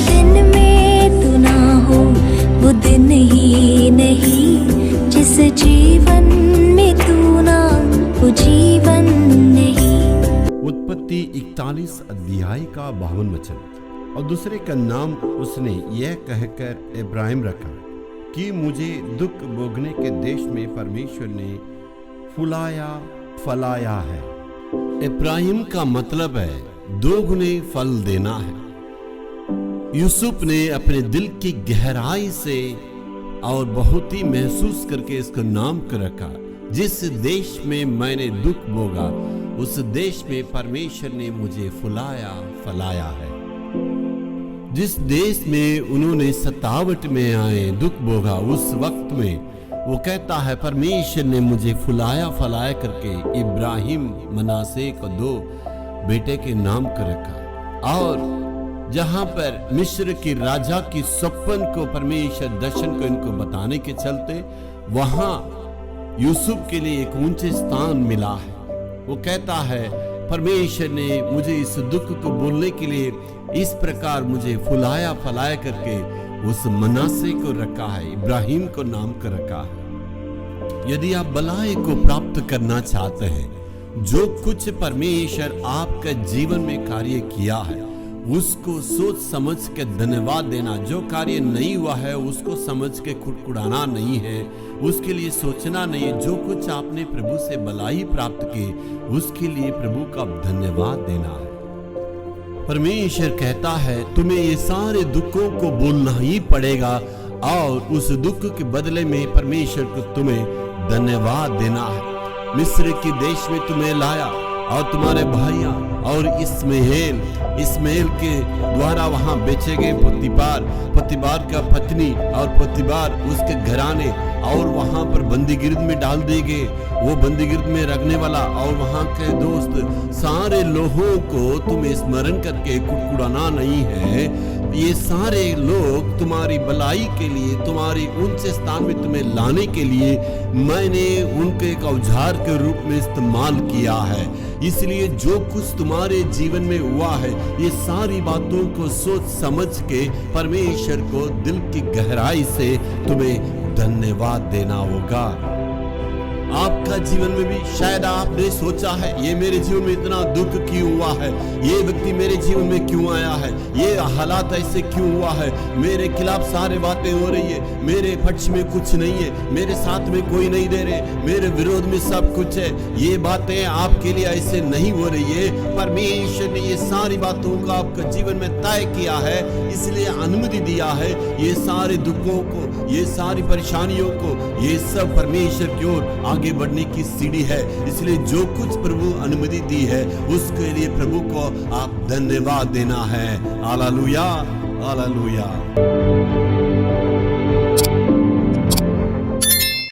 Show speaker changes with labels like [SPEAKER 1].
[SPEAKER 1] दिन में तू ना हो वो दिन ही नहीं, जिस जीवन में तू ना वो जीवन नहीं।
[SPEAKER 2] उत्पत्ति 41 अध्याय का 52 वचन। और दूसरे का नाम उसने यह कहकर इब्राहिम रखा कि मुझे दुख भोगने के देश में परमेश्वर ने फुलाया फलाया है। इब्राहिम का मतलब है दोगुने फल देना है। यूसुफ ने अपने दिल की गहराई से और बहुत ही महसूस करके इसका नाम कर रखा, जिस देश में मैंने दुख भोगा उस देश में परमेश्वर ने मुझे फुलाया फलाया है। जिस देश में उन्होंने सतावट में आए दुख भोगा उस वक्त में वो कहता है परमेश्वर ने मुझे फुलाया फलाया करके इब्राहिम मनासे को 2 बेटे के नाम कर रखा। और जहां पर मिस्र की राजा की सपन को परमेश्वर दर्शन को इनको बताने के चलते वहां यूसुफ के लिए एक ऊंचे स्थान मिला है। वो कहता है परमेश्वर ने मुझे इस दुख को बोलने के लिए इस प्रकार मुझे फुलाया फलाया करके उस मनासे को रखा है, इब्राहिम को नाम कर रखा है। यदि आप भलाई को प्राप्त करना चाहते हैं, जो कुछ परमेश्वर आपका जीवन में कार्य किया है उसको सोच समझ के धन्यवाद देना। जो कार्य नहीं हुआ है उसको समझ के कुड़कुड़ाना नहीं है, उसके लिए सोचना नहीं है। जो कुछ आपने प्रभु से भलाई प्राप्त की उसके लिए प्रभु का धन्यवाद देना है। परमेश्वर कहता है तुम्हें ये सारे दुखों को बोलना ही पड़ेगा और उस दुख के बदले में परमेश्वर को तुम्हें धन्यवाद देना है। मिस्र के देश में तुम्हें लाया और तुम्हारे भाइयां और इस्माइल के द्वारा वहां बेचे गए पतिबार का पत्नी और पतिबार उसके घराने और वहां पर बंदीगिरद में डाल दिए गए। वो बंदीगिरद में रखने वाला और वहां के दोस्त सारे लोगों को तुम्हें स्मरण करके कुड़कुड़ाना नहीं है। ये सारे लोग तुम्हारी भलाई के लिए तुम्हारी ऊंचे स्थान में तुम्हें लाने के लिए मैंने उनके एक औजार के रूप में इस्तेमाल किया है। इसलिए जो कुछ तुम्हारे जीवन में हुआ है ये सारी बातों को सोच समझ के परमेश्वर को दिल की गहराई से तुम्हें धन्यवाद देना होगा। आपका जीवन में भी शायद आपने सोचा है ये मेरे जीवन में इतना दुख क्यों हुआ है, ये व्यक्ति मेरे जीवन में क्यों आया है, ये हालात ऐसे क्यों हुआ है, मेरे खिलाफ सारे बातें हो रही है, मेरे पक्ष में कुछ नहीं है, मेरे साथ में कोई नहीं दे रहे, मेरे विरोध में सब कुछ है। ये बातें आपके लिए ऐसे नहीं हो रही है। परमेश्वर ने ये सारी बातों को आपके जीवन में तय किया है, इसलिए अनुमति दिया है। ये सारे दुखों को, ये सारी परेशानियों को, ये सब परमेश्वर की ओर आगे बढ़ने की सीढ़ी है। इसलिए जो कुछ प्रभु अनुमति दी है उसके लिए प्रभु को आप धन्यवाद देना है। Hallelujah hallelujah.